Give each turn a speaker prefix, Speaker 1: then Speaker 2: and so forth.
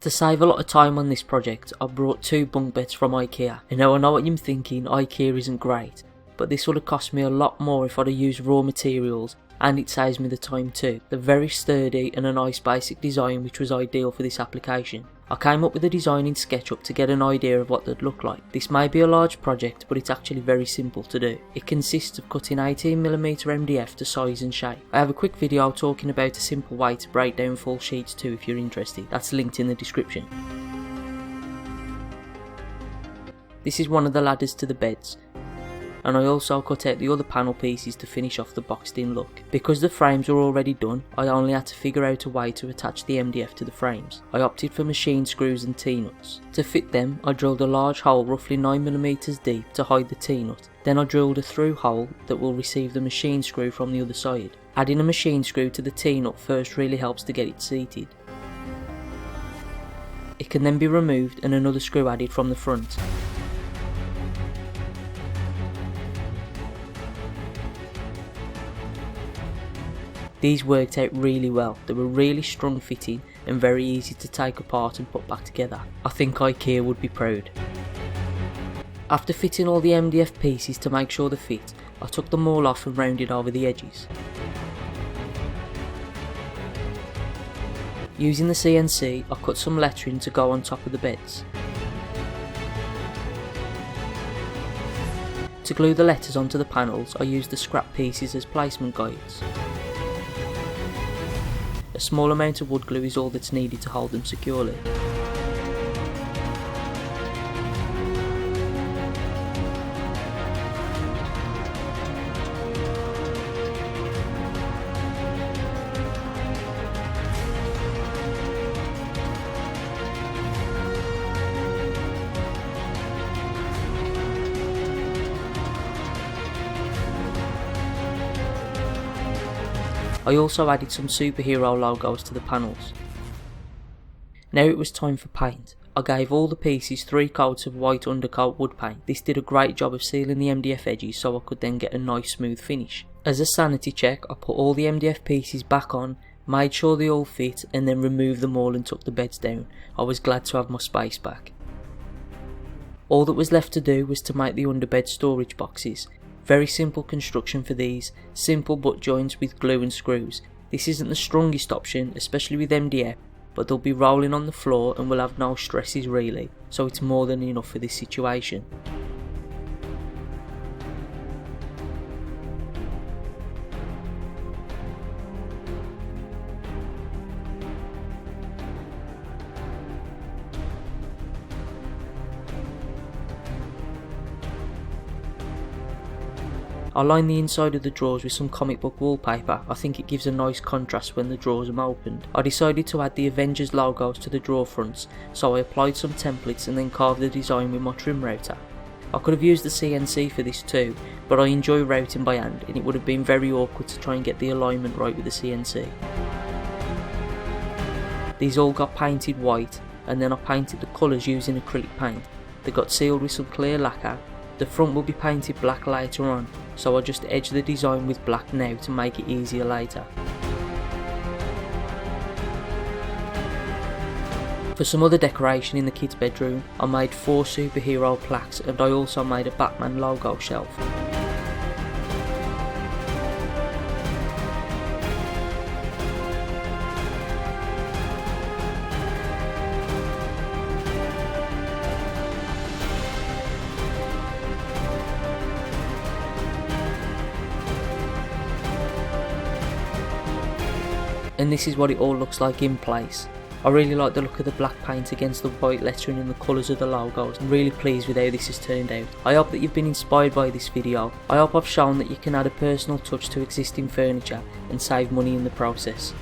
Speaker 1: To save a lot of time on this project, I brought 2 bunk beds from IKEA. And now I know what you're thinking, IKEA isn't great, but this would have cost me a lot more if I'd have used raw materials, and it saves me the time too. They're very sturdy and a nice basic design which was ideal for this application. I came up with a design in SketchUp to get an idea of what they'd look like. This may be a large project, but it's actually very simple to do. It consists of cutting 18mm MDF to size and shape. I have a quick video talking about a simple way to break down full sheets too if you're interested. That's linked in the description. This is one of the ladders to the beds, and I also cut out the other panel pieces to finish off the boxed in look. Because the frames were already done, I only had to figure out a way to attach the MDF to the frames. I opted for machine screws and T-nuts. To fit them, I drilled a large hole roughly 9mm deep to hide the T-nut. Then I drilled a through hole that will receive the machine screw from the other side. Adding a machine screw to the T-nut first really helps to get it seated. It can then be removed and another screw added from the front. These worked out really well. They were really strong fitting and very easy to take apart and put back together. I think IKEA would be proud. After fitting all the MDF pieces to make sure they fit, I took them all off and rounded over the edges. Using the CNC, I cut some lettering to go on top of the beds. To glue the letters onto the panels, I used the scrap pieces as placement guides. A small amount of wood glue is all that's needed to hold them securely. I also added some superhero logos to the panels. Now it was time for paint. I gave all the pieces 3 coats of white undercoat wood paint. This did a great job of sealing the MDF edges so I could then get a nice smooth finish. As a sanity check, I put all the MDF pieces back on, made sure they all fit, and then removed them all and took the beds down. I was glad to have my space back. All that was left to do was to make the underbed storage boxes. Very simple construction for these, simple butt joints with glue and screws. This isn't the strongest option, especially with MDF, but they'll be rolling on the floor and will have no stresses really, so it's more than enough for this situation. I line the inside of the drawers with some comic book wallpaper. I think it gives a nice contrast when the drawers are opened. I decided to add the Avengers logos to the drawer fronts, so I applied some templates and then carved the design with my trim router. I could have used the CNC for this too, but I enjoy routing by hand and it would have been very awkward to try and get the alignment right with the CNC. These all got painted white, and then I painted the colours using acrylic paint. They got sealed with some clear lacquer. The front will be painted black later on, so I just edge the design with black now to make it easier later. For some other decoration in the kids' bedroom, I made 4 superhero plaques and I also made a Batman logo shelf. And this is what it all looks like in place. I really like the look of the black paint against the white lettering and the colours of the logos. I'm really pleased with how this has turned out. I hope that you've been inspired by this video. I hope I've shown that you can add a personal touch to existing furniture and save money in the process.